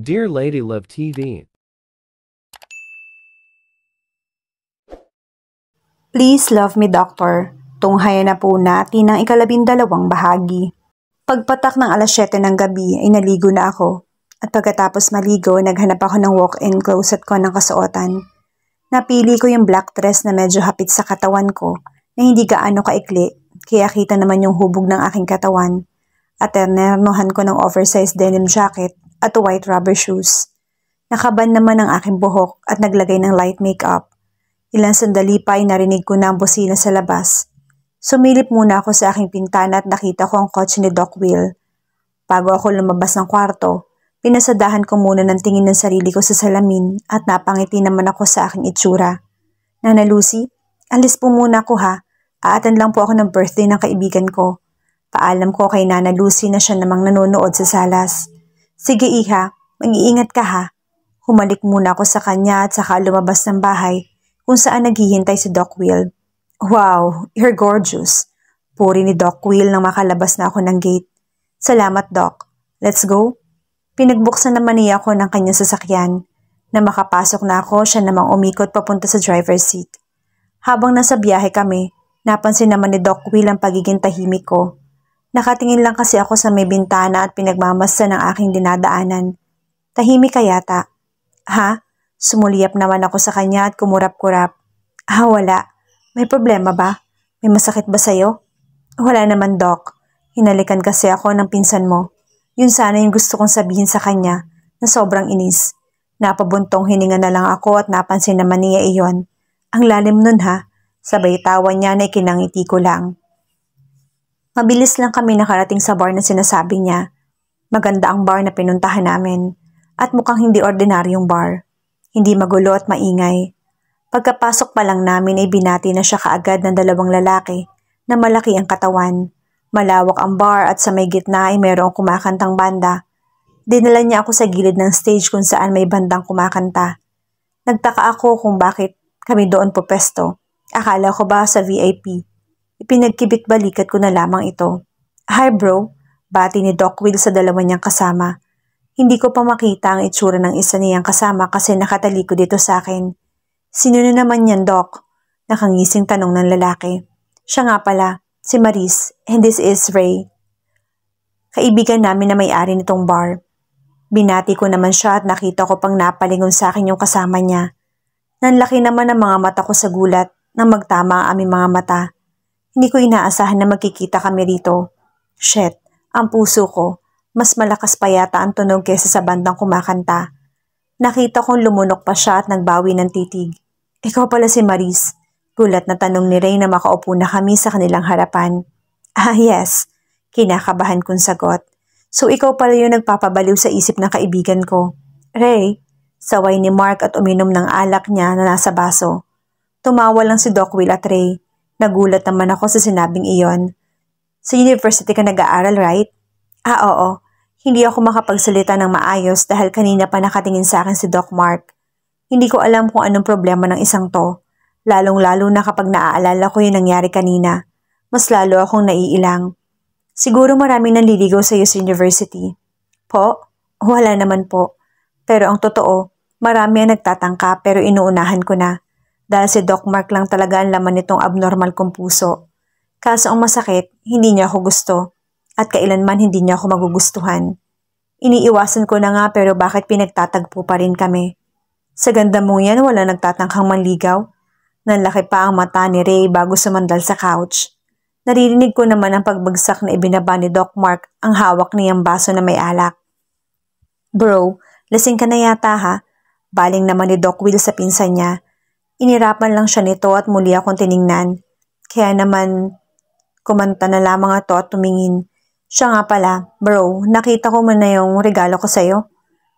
Dear Lady Love TV. Please Love Me Doctor, tunghayan na po natin ang ika-12 bahagi. Pagpatak ng alas 7 ng gabi ay naligo na ako at pagkatapos maligo naghanap ako ng walk-in closet ko ng kasuotan. Napili ko yung black dress na medyo hapit sa katawan ko na hindi gaano kaikli kaya kita naman yung hubog ng aking katawan at ternernohan ko ng oversized denim jacket at white rubber shoes. Nakaban naman ang aking buhok at naglagay ng light makeup. Ilang sandali pa ay narinig ko na ang busina sa labas. Sumilip muna ako sa aking pintana at nakita ko ang kotse ni Doc Will. Bago ako lumabas ng kwarto, pinasadahan ko muna ng tingin ng sarili ko sa salamin at napangiti naman ako sa aking itsura. Nana Lucy, alis po muna ako ha. Aatan lang po ako ng birthday ng kaibigan ko. Paalam ko kay Nana Lucy na siya namang nanonood sa salas. Sige iha, mag-iingat ka ha. Humalik muna ako sa kanya at saka lumabas ng bahay kung saan naghihintay si Doc Will. Wow, you're gorgeous. Puri ni Doc Will nang makalabas na ako ng gate. Salamat Doc. Let's go. Pinagbuksan naman niya ako ng kanyang sasakyan. Na makapasok na ako, siya namang umikot papunta sa driver's seat. Habang nasa biyahe kami, napansin naman ni Doc Will ang pagiging tahimik ko. Nakatingin lang kasi ako sa may bintana at pinagmamasdan ng aking dinadaanan. Tahimik ka yata. Ha? Sumuliyap naman ako sa kanya at kumurap-kurap. Wala. May problema ba? May masakit ba sa'yo? Wala naman, Doc. Hinalikan kasi ako ng pinsan mo. Yun sana yung gusto kong sabihin sa kanya na sobrang inis. Napabuntong hininga na lang ako at napansin naman niya iyon. Ang lalim nun ha. Sabay tawa niya na ikinangiti ko lang. Mabilis lang kami nakarating sa bar na sinasabi niya. Maganda ang bar na pinuntahan namin. At mukhang hindi ordinaryong bar. Hindi magulo at maingay. Pagkapasok pa lang namin ay binati na siya kaagad ng 2 lalaki na malaki ang katawan. Malawak ang bar at sa may gitna ay mayroong kumakantang banda. Dinala niya ako sa gilid ng stage kung saan may bandang kumakanta. Nagtaka ako kung bakit kami doon pupesto. Akala ko ba sa VIP? Ipinagkibit-balikat ko na lamang ito. Hi bro, bati ni Doc Will sa 2 niyang kasama. Hindi ko pa makita ang itsura ng isa niyang kasama kasi nakatalikod dito sa akin. Sino na naman yan, Doc? Nakangising tanong ng lalaki. Siya nga pala, si Maris, and this is Ray. Kaibigan namin na may-ari nitong bar. Binati ko naman siya at nakita ko pang napalingon sa akin yung kasama niya. Nanlaki naman ang mga mata ko sa gulat nang magtama ang aming mga mata. Hindi ko inaasahan na magkikita kami rito. Shit, ang puso ko. Mas malakas pa yata ang tunog kaysa sa bandang kumakanta. Nakita kong lumunok pa siya at nagbawi ng titig. Ikaw pala si Maris. Gulat na tanong ni Ray na makaupo na kami sa kanilang harapan. Yes. Kinakabahan kong sagot. So ikaw pala yung nagpapabaliw sa isip ng kaibigan ko. Ray, saway ni Mark at uminom ng alak niya na nasa baso. Tumawa lang si Doc Will at Ray. Nagulat naman ako sa sinabing iyon. Sa university ka nag-aaral, right? Oo. Hindi ako makapagsalita ng maayos dahil kanina pa nakatingin sa akin si Doc Mark. Hindi ko alam kung anong problema ng isang to. Lalong-lalo na kapag naaalala ko yung nangyari kanina. Mas lalo akong naiilang. Siguro maraming nanliligaw sa iyo sa university. Po? Wala naman po. Pero ang totoo, marami ang nagtatangka pero inuunahan ko na. Dahil si Doc Mark lang talaga ang laman nitong abnormal kong puso. Kaso ang masakit, hindi niya ako gusto. At kailanman hindi niya ako magugustuhan. Iniiwasan ko na nga pero bakit pinagtatagpo pa rin kami? Sa ganda mong yan wala nagtatangkang manligaw? Nanlaki pa ang mata ni Ray bago sumandal sa couch. Naririnig ko naman ang pagbagsak na ibinaba ni Doc Mark ang hawak niyang baso na may alak. Bro, lasing ka na yata ha? Baling naman ni Doc Will sa pinsan niya. Inirapan lang siya nito at muli akong tiningnan. Kaya naman kumanta na lamang ito at tumingin. Siya nga pala, bro, nakita ko man na yung regalo ko sa'yo.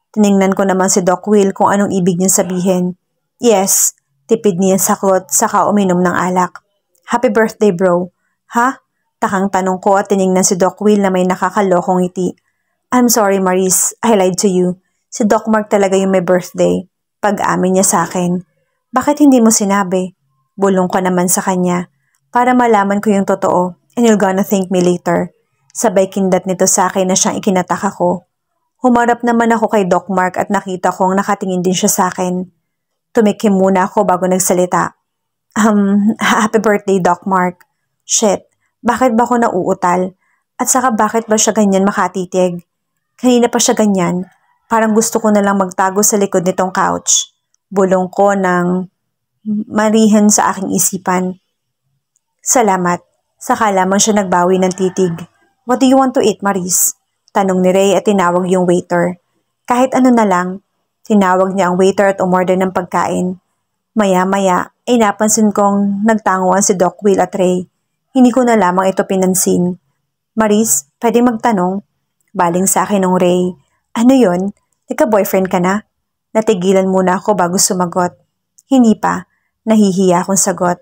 Tiningnan ko naman si Doc Will kung anong ibig niya sabihin. Yes, tipid niya saklot saka uminom ng alak. Happy birthday bro. Ha? Takang tanong ko at tiningnan si Doc Will na may nakakalokong ngiti. I'm sorry Maris, I lied to you. Si Doc Mark talaga yung may birthday. Pag-amin niya sa akin. Bakit hindi mo sinabi? Bulong ko naman sa kanya. Para malaman ko yung totoo and you're gonna thank me later. Sabay kindat nito sa akin na siyang ikinataka ko. Humarap naman ako kay Doc Mark at nakita kong nakatingin din siya sa akin. Tumikim muna ako bago nagsalita. Happy birthday, Doc Mark. Shit, bakit ba ako nauutal? At saka bakit ba siya ganyan makatitig? Kanina pa siya ganyan. Parang gusto ko na lang magtago sa likod nitong couch. Bulong ko ng marihan sa aking isipan. Salamat. Saka lamang siya nagbawi ng titig. What do you want to eat, Maris? Tanong ni Ray at tinawag yung waiter. Kahit ano na lang. Tinawag niya ang waiter at umorder ng pagkain. Maya-maya ay napansin kong nagtanguan si Doc Will at Ray. Hindi ko na lamang ito pinansin. Maris, pwede magtanong? Baling sa akin ng Ray. Ano yon? Nagka-boyfriend ka na? Natigilan muna ako bago sumagot. Hindi pa. Nahihiya akong sagot.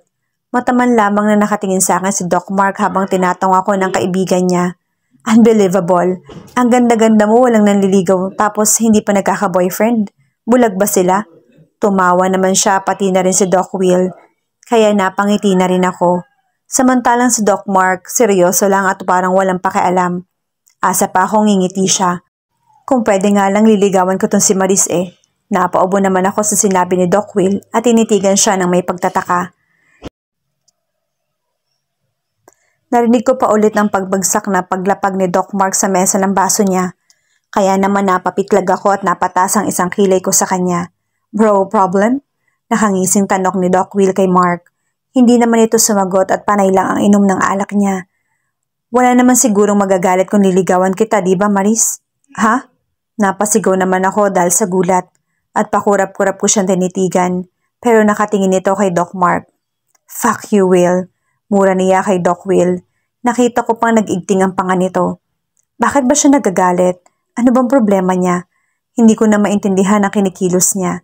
Mataman lamang na nakatingin sa akin si Doc Mark habang tinatong ako ng kaibigan niya. Unbelievable. Ang ganda-ganda mo, walang nanliligaw tapos hindi pa nagkaka-boyfriend. Bulag ba sila? Tumawa naman siya pati na rin si Doc Will. Kaya napangiti na rin ako. Samantalang si Doc Mark, seryoso lang at parang walang pakialam. Asa pa akong ngingiti siya. Kung pwede nga lang liligawan ko tong si Maris eh. Napaubo naman ako sa sinabi ni Doc Will at tinitigan siya ng may pagtataka. Narinig ko pa ulit ng pagbagsak na paglapag ni Doc Mark sa mesa ng baso niya. Kaya naman napapitlag ako at napatas ang isang kilay ko sa kanya. Bro, problem? Nakangising tanok ni Doc Will kay Mark. Hindi naman ito sumagot at panay lang ang inom ng alak niya. Wala naman sigurong magagalit kung niligawan kita, di ba Maris? Ha? Napasigaw naman ako dahil sa gulat at pakurap-kurap ko siyang tinitigan pero nakatingin ito kay Doc Mark. Fuck you, Will. Mura niya kay Doc Will. Nakita ko pang nag-igting ang panga nito. Bakit ba siya nagagalit? Ano bang problema niya? Hindi ko na maintindihan ang kinikilos niya.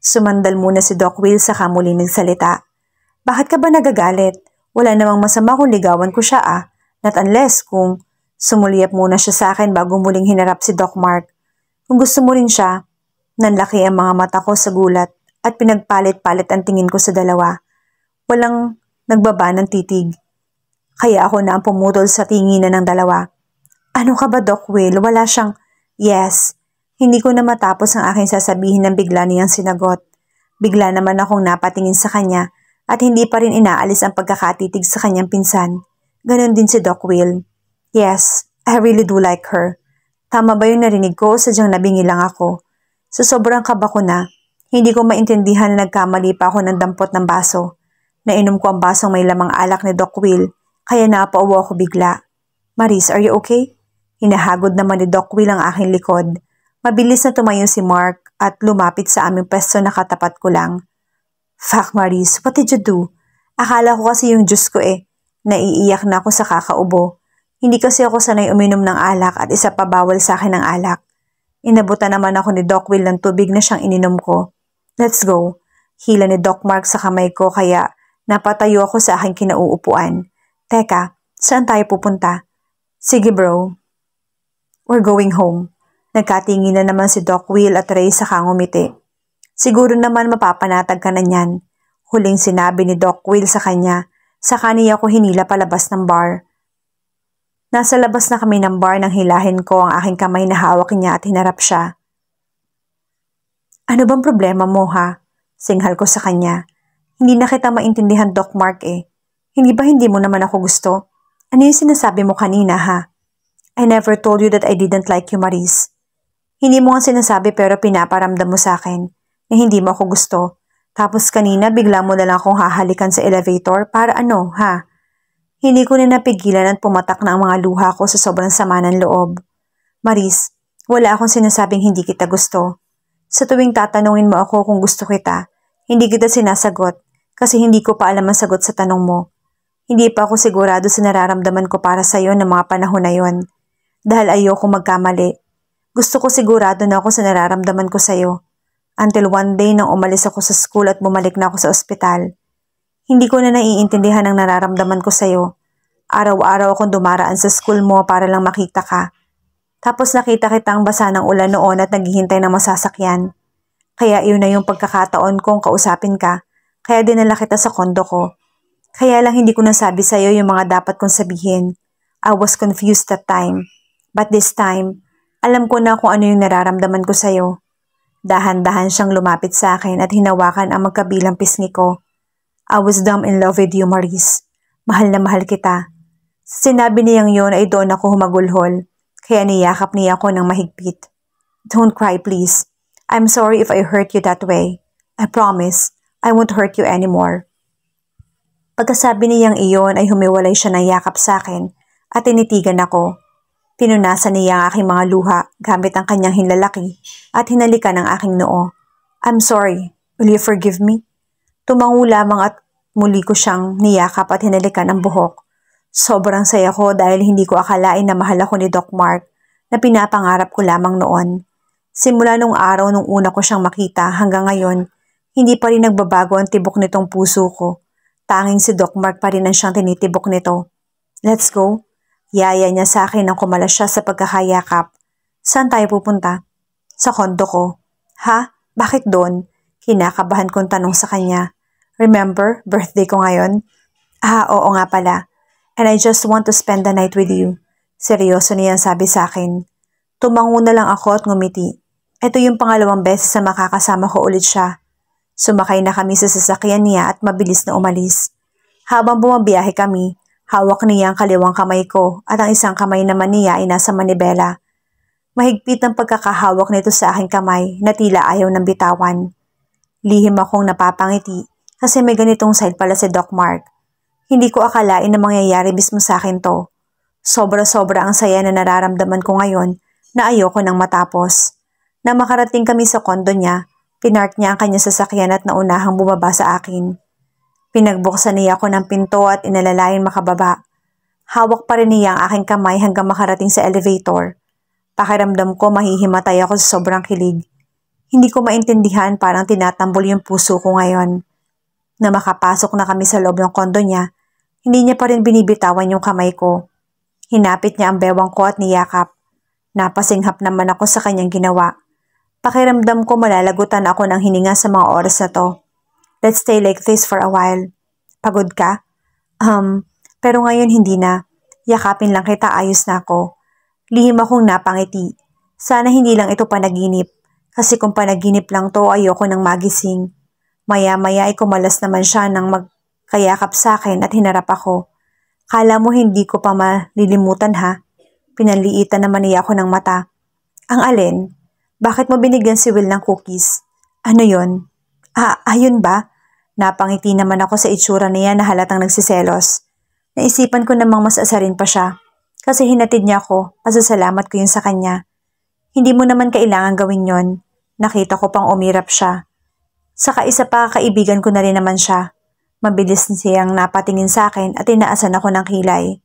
Sumandal muna si Doc Will saka muli nagsalita. Bakit ka ba nagagalit? Wala namang masama kung ligawan ko siya Not unless kung sumuliyap muna siya sa akin bago muling hinarap si Doc Mark. Kung gusto mo rin siya, nanlaki ang mga mata ko sa gulat at pinagpalit-palit ang tingin ko sa dalawa. Walang nagbaba ng titig. Kaya ako na ang pumutol sa tinginan ng dalawa. Ano ka ba, Doc Will? Wala siyang... Yes. Hindi ko na matapos ang aking sasabihin ng bigla niyang sinagot. Bigla naman akong napatingin sa kanya at hindi pa rin inaalis ang pagkakatitig sa kanyang pinsan. Ganon din si Doc Will. Yes, I really do like her. Tama ba yung narinig ko o sadyang nabingi lang ako? Sa sobrang kaba ko na, hindi ko maintindihan na nagkamali pa ako ng dampot ng baso. Nainom ko ang basong may lamang alak ni Doc Will, kaya napaubo ako bigla. Maris, are you okay? Hinahagod naman ni Doc Will ang aking likod. Mabilis na tumayo si Mark at lumapit sa aming pwesto na katapat ko lang. Fuck Maris, what did you do? Akala ko kasi yung juice ko Naiiyak na ako sa kakaubo. Hindi kasi ako sanay uminom ng alak at isa pa bawal sa akin ng alak. Inabutan naman ako ni Doc Will ng tubig na siyang ininom ko. Let's go. Hila ni Doc Mark sa kamay ko kaya napatayo ako sa aking kinauupuan. Teka, saan tayo pupunta? Sige bro. We're going home. Nagkatingin na naman si Doc Will at Ray sa kangumiti. Siguro naman mapapanatag ka na niyan. Huling sinabi ni Doc Will sa kanya. Saka niya ako hinila palabas ng bar. Nasa labas na kami ng bar nang hilahin ko ang aking kamay na hawak niya at hinarap siya. Ano bang problema mo ha? Singhal ko sa kanya. Hindi na kita maintindihan Doc Mark Hindi ba hindi mo naman ako gusto? Ano yung sinasabi mo kanina ha? I never told you that I didn't like you Maris. Hindi mo nga sinasabi pero pinaparamdam mo sa akin na hindi mo ako gusto. Tapos kanina bigla mo na lang akong hahalikan sa elevator para ano, ha? Hindi ko na napigilan at pumatak na ang mga luha ko sa sobrang sama ng loob. Maris, wala akong sinasabing hindi kita gusto. Sa tuwing tatanungin mo ako kung gusto kita, hindi kita sinasagot kasi hindi ko pa alam ang sagot sa tanong mo. Hindi pa ako sigurado sa nararamdaman ko para sa'yo ng mga panahon na yon. Dahil ayoko magkamali. Gusto ko sigurado na ako sa nararamdaman ko sa'yo. Until one day nang umalis ako sa school at bumalik na ako sa ospital. Hindi ko na naiintindihan ang nararamdaman ko sa'yo. Araw-araw akong dumaraan sa school mo para lang makita ka. Tapos nakita kitang basa ng ulan noon at naghihintay ng masasakyan. Kaya yun na yung pagkakataon kong kausapin ka. Kaya dinala kita sa kondo ko. Kaya lang hindi ko nasabi sa'yo yung mga dapat kong sabihin. I was confused that time. But this time, Alam ko na kung ano yung nararamdaman ko sa'yo. Dahan-dahan siyang lumapit sa akin at hinawakan ang magkabilang pisngi ko. I was dumb in love with you, Maurice. Mahal na mahal kita. Sa sinabi niyang yon ay doon ako humagulhol, kaya niyakap niya ako ng mahigpit. Don't cry, please. I'm sorry if I hurt you that way. I promise, I won't hurt you anymore. Pagkasabi niyang iyon ay humiwalay siya ng yakap sa akin at tinitigan ako. Pinunasan niya ang aking mga luha gamit ang kanyang hinlalaki at hinalikan ang aking noo. I'm sorry. Will you forgive me? Tumango lamang at muli ko siyang niyakap at hinalikan ang buhok. Sobrang saya ko dahil hindi ko akalain na mahal ako ni Doc Mark na pinapangarap ko lamang noon. Simula nung araw nung una ko siyang makita hanggang ngayon, hindi pa rin nagbabago ang tibok nitong puso ko. Tanging si Doc Mark pa rin ang siyang tinitibok nito. Let's go. Yaya niya sa akin nang kumalas siya sa pagkakayakap. Saan tayo pupunta? Sa kondo ko. Ha? Bakit doon? Kinakabahan kong tanong sa kanya. Remember, birthday ko ngayon? Oo nga pala. And I just want to spend the night with you. Seryoso niyang sabi sa akin. Tumango na lang ako at ngumiti. Ito yung pangalawang beses na makakasama ko ulit siya. Sumakay na kami sa sasakyan niya at mabilis na umalis. Habang bumabiyahe kami, hawak niya ang kaliwang kamay ko at ang isang kamay naman niya ay nasa manibela. Mahigpit ang pagkakahawak nito sa aking kamay na tila ayaw ng bitawan. Lihim akong napapangiti kasi may ganitong side pala si Doc Mark. Hindi ko akalain na mangyayari mismo sa akin to. Sobra-sobra ang saya na nararamdaman ko ngayon na ayoko nang matapos. Na makarating kami sa kondo niya, pinark niya ang kanyang sasakyan at naunahang bumaba sa akin. Pinagbuksan niya ako ng pinto at inalalayan makababa. Hawak pa rin niya ang aking kamay hanggang makarating sa elevator. Pakiramdam ko mahihimatay ako sa sobrang kilig. Hindi ko maintindihan, parang tinatambol yung puso ko ngayon. Na makapasok na kami sa loob ng kondo niya, hindi niya pa rin binibitawan yung kamay ko. Hinapit niya ang bewang ko at niyakap. Napasinghap naman ako sa kanyang ginawa. Pakiramdam ko malalagutan ako ng hininga sa mga oras na to. Let's stay like this for a while. Pagod ka? Pero ngayon hindi na. Yakapin lang kita, ayos na ako. Lihim akong napangiti. Sana hindi lang ito panaginip. Kasi kung panaginip lang to, ayoko nang magising. Maya-maya ay kumalas naman siya nang magkayakap sa akin at hinarap ako. Kala mo hindi ko pa malilimutan ha? Pinanliitan naman niya ako ng mata. Ang alin? Bakit mo binigyan si Will ng cookies? Ano yon? Ayun ba? Napangiti naman ako sa itsura niya na halatang nagsiselos. Naisipan ko namang mas asarin pa siya. Kasi hinatid niya ako, pasasalamat ko yun sa kanya. Hindi mo naman kailangan gawin yon. Nakita ko pang umirap siya. Saka isa pa, kaibigan ko na rin naman siya. Mabilis siyang napatingin sa akin at inaasan ako ng kilay.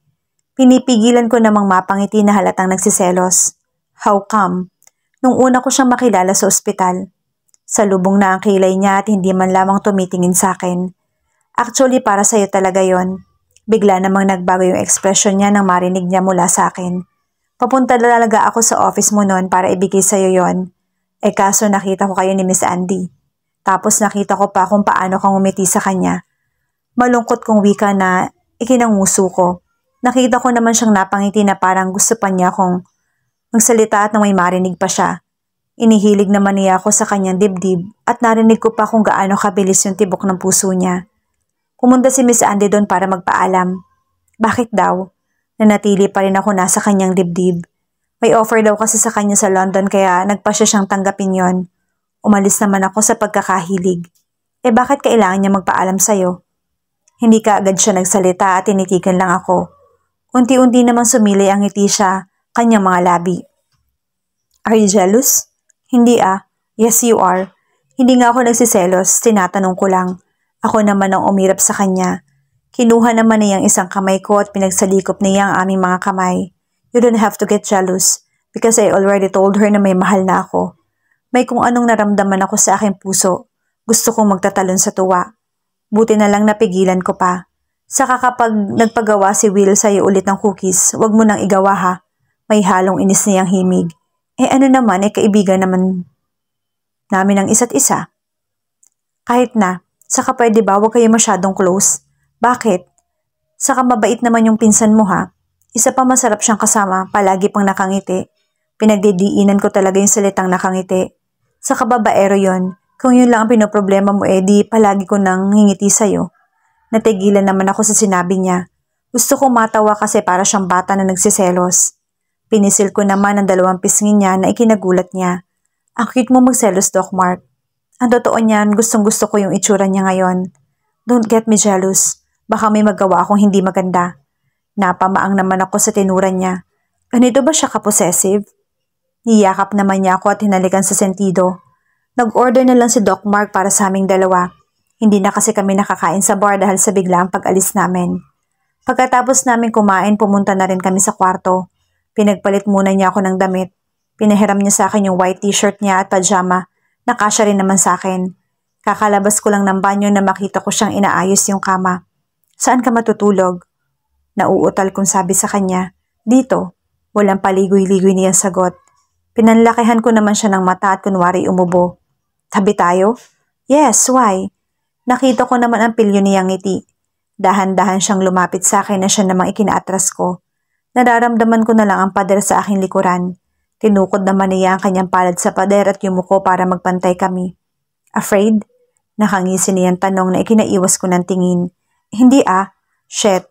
Pinipigilan ko namang mapangiti na halatang nagsiselos. How come? Nung una ko siyang makilala sa ospital. Salubong na ang kilay niya at hindi man lamang tumitingin sa akin. Actually, para sa'yo talaga yon. Bigla namang nagbago yung ekspresyon niya nang marinig niya mula sa akin. Papunta talaga ako sa office mo noon para ibigay sa'yo yon. Kaso nakita ko kayo ni Miss Andy. Tapos nakita ko pa kung paano kang umiti sa kanya. Malungkot kong wika na ikinanguso ko. Nakita ko naman siyang napangiti na parang gusto pa niya akong magsalita at nang may marinig pa siya. Inihilig naman niya ako sa kanyang dibdib at narinig ko pa kung gaano kabilis yung tibok ng puso niya. Pumunta si Miss Andy doon para magpaalam. Bakit daw? Nanatili pa rin ako nasa kanyang dibdib. May offer daw kasi sa kanya sa London kaya nagpasya siyang tanggapin yon. Umalis naman ako sa pagkakahilig. Bakit kailangan niya magpaalam sa'yo? Hindi ka agad siya nagsalita at tinitigan lang ako. Unti-unti naman sumilay ang ngiti siya, kanyang mga labi. Are you jealous? Hindi Yes, you are. Hindi nga ako nagsiselos, tinatanong ko lang. Ako naman ang umirap sa kanya. Kinuha naman niyang isang kamay ko at pinagsalikop niya ang aming mga kamay. You don't have to get jealous because I already told her na may mahal na ako. May kung anong naramdaman ako sa aking puso. Gusto kong magtatalon sa tuwa. Buti na lang napigilan ko pa. Saka kapag nagpagawa si Will sa'yo ulit ng cookies, wag mo nang igawa ha. May halong inis niyang himig. Ano naman, kaibigan naman namin ang isa't isa. Kahit na, saka pwede ba wag kayo masyadong close? Bakit? Saka mabait naman yung pinsan mo ha. Isa pa masarap siyang kasama, palagi pang nakangiti. Pinagdidiinan ko talaga yung salitang nakangiti. Sa kababaero yon, kung yun lang ang pinoproblema mo di palagi ko nang ngingiti sa'yo. Natigilan naman ako sa sinabi niya. Gusto kong matawa kasi para siyang bata na nagsiselos. Pinisil ko naman ang 2 pisngi niya na ikinagulat niya. Ang cute mo magselos, Doc Mark. Ang totoo niyan, gustong gusto ko yung itsura niya ngayon. Don't get me jealous. Baka may magawa akong hindi maganda. Napamaang naman ako sa tinura niya. Ganito ba siya ka-possessive? Niyakap naman niya ako at hinalikan sa sentido. Nag-order na lang si Doc Mark para sa aming 2. Hindi na kasi kami nakakain sa bar dahil sa biglaang pag-alis namin. Pagkatapos namin kumain, pumunta na rin kami sa kwarto. Pinagpalit muna niya ako ng damit. Pinahiram niya sa akin yung white t-shirt niya at pajama. Nakasya rin naman sa akin. Kakalabas ko lang ng banyo na makita ko siyang inaayos yung kama. Saan ka matutulog? Nauutal kong sabi sa kanya. Dito. Walang paligoy-ligoy niyang sagot. Pinanlakihan ko naman siya ng mata at kunwari umubo. Tabi tayo? Yes, why? Nakita ko naman ang pilyo niyang ngiti. Dahan-dahan siyang lumapit sa akin na siya namang ikinaatras ko. Nararamdaman ko na lang ang pader sa aking likuran. Tinukod naman niya ang kanyang palad sa pader at yumuko para magpantay kami. Afraid? Nakangisi niyang tanong na ikinaiwas ko ng tingin. Hindi Shit.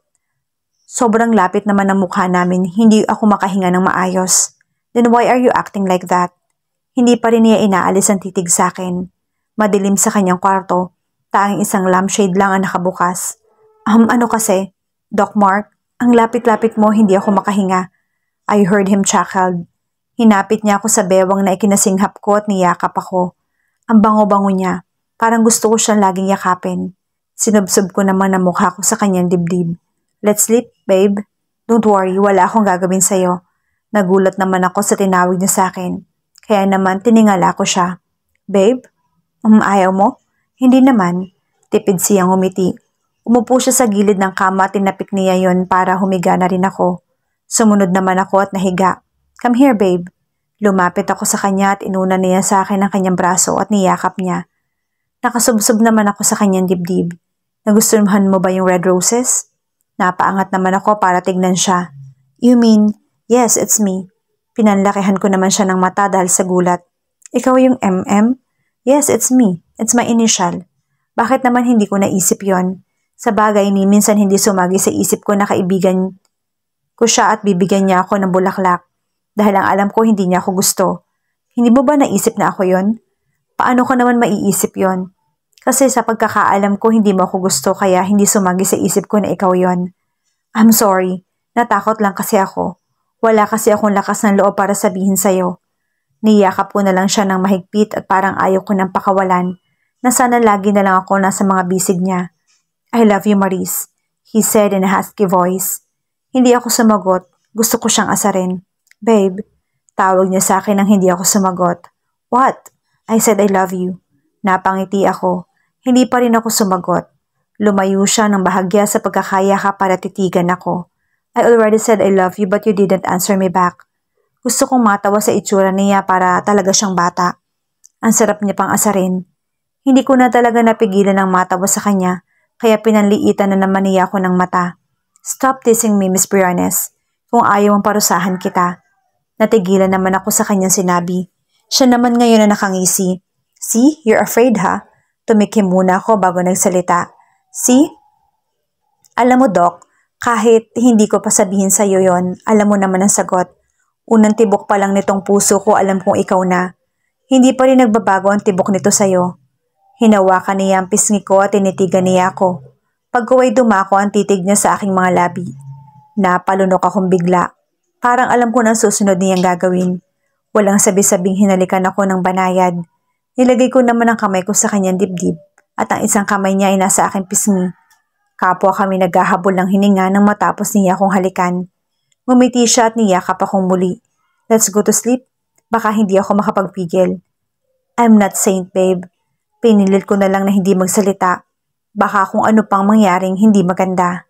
Sobrang lapit naman ang mukha namin, hindi ako makahinga ng maayos. Then why are you acting like that? Hindi pa rin niya inaalis ang titig sa akin. Madilim sa kanyang kwarto. Tanging isang lampshade lang ang nakabukas. Ano kasi? Doc Mark, ang lapit-lapit mo, hindi ako makahinga. I heard him chuckled. Hinapit niya ako sa bewang na ikinasinghap ko at niyakap ako. Ang bango-bango niya. Parang gusto ko siyang laging yakapin. Sinubsob ko naman ang mukha ko sa kanyang dibdib. Let's sleep, babe. Don't worry, wala akong gagawin sa'yo. Nagulat naman ako sa tinawag niya sa akin. Kaya naman tiningala ko siya. Babe? Ayaw mo? Hindi naman. Tipid siyang umiti. Umupo siya sa gilid ng kama at tinapik niya yon para humiga na rin ako. Sumunod naman ako at nahiga. Come here, babe. Lumapit ako sa kanya at inuna niya sa akin ang kanyang braso at niyakap niya. Nakasubsob naman ako sa kanyang dibdib. Nagustuhan mo ba yung red roses? Napaangat naman ako para tignan siya. You mean, yes, it's me. Pinanlakihan ko naman siya ng mata dahil sa gulat. Ikaw yung MM? Yes, it's me. It's my initial. Bakit naman hindi ko naisip yon? Sa bagay ni minsan hindi sumagi sa isip ko na kaibigan ko siya at bibigyan niya ako ng bulaklak. Dahil ang alam ko hindi niya ako gusto. Hindi mo ba naisip na ako yon? Paano ko naman maiisip yon? Kasi sa pagkakaalam ko hindi mo ako gusto kaya hindi sumagi sa isip ko na ikaw yon. I'm sorry. Natakot lang kasi ako. Wala kasi akong lakas ng loob para sabihin sa'yo. Niyakap ko na lang siya ng mahigpit at parang ayaw ko ng pakawalan na sana lagi na lang ako nasa mga bisig niya. I love you, Maurice, he said in a husky voice. Hindi ako sumagot. Gusto ko siyang asarin. Babe, tawag niya sa akin nang hindi ako sumagot. What? I said I love you. Napangiti ako. Hindi pa rin ako sumagot. Lumayo siya ng bahagya sa pagkakayaka para titigan ako. I already said I love you but you didn't answer me back. Gusto kong matawa sa itsura niya para talaga siyang bata. Ang sarap niya pang asarin. Hindi ko na talaga napigilan ng matawa sa kanya, kaya pinanliitan na naman niya ako ng mata. Stop teasing me, Miss Briones. Kung ayaw mong parusahan kita. Natigilan naman ako sa kanyang sinabi. Siya naman ngayon na nakangisi. See, you're afraid ha? Tumikim muna ako bago nagsalita. See? Alam mo, Doc, kahit hindi ko pa sabihin sa'yo yon, alam mo naman ang sagot. Unang tibok pa lang nitong puso ko, alam kong ikaw na. Hindi pa rin nagbabago ang tibok nito sa'yo. Hinawakan niya ang pisngi ko at tinitigan niya ako. Pagkuway dumako ang titig niya sa aking mga labi. Napalunok akong bigla. Parang alam ko na susunod niyang gagawin. Walang sabi-sabing hinalikan ako ng banayad. Nilagay ko naman ang kamay ko sa kanyang dibdib at ang isang kamay niya ay nasa aking pisngi. Kapwa kami naghahabol ng hininga nang matapos niya akong halikan. Ngumiti siya at niyakap akong muli. Let's go to sleep. Baka hindi ako makapagpigil. I'm not saint, babe. Pinilit ko na lang na hindi magsalita. Baka kung ano pang mangyaring hindi maganda.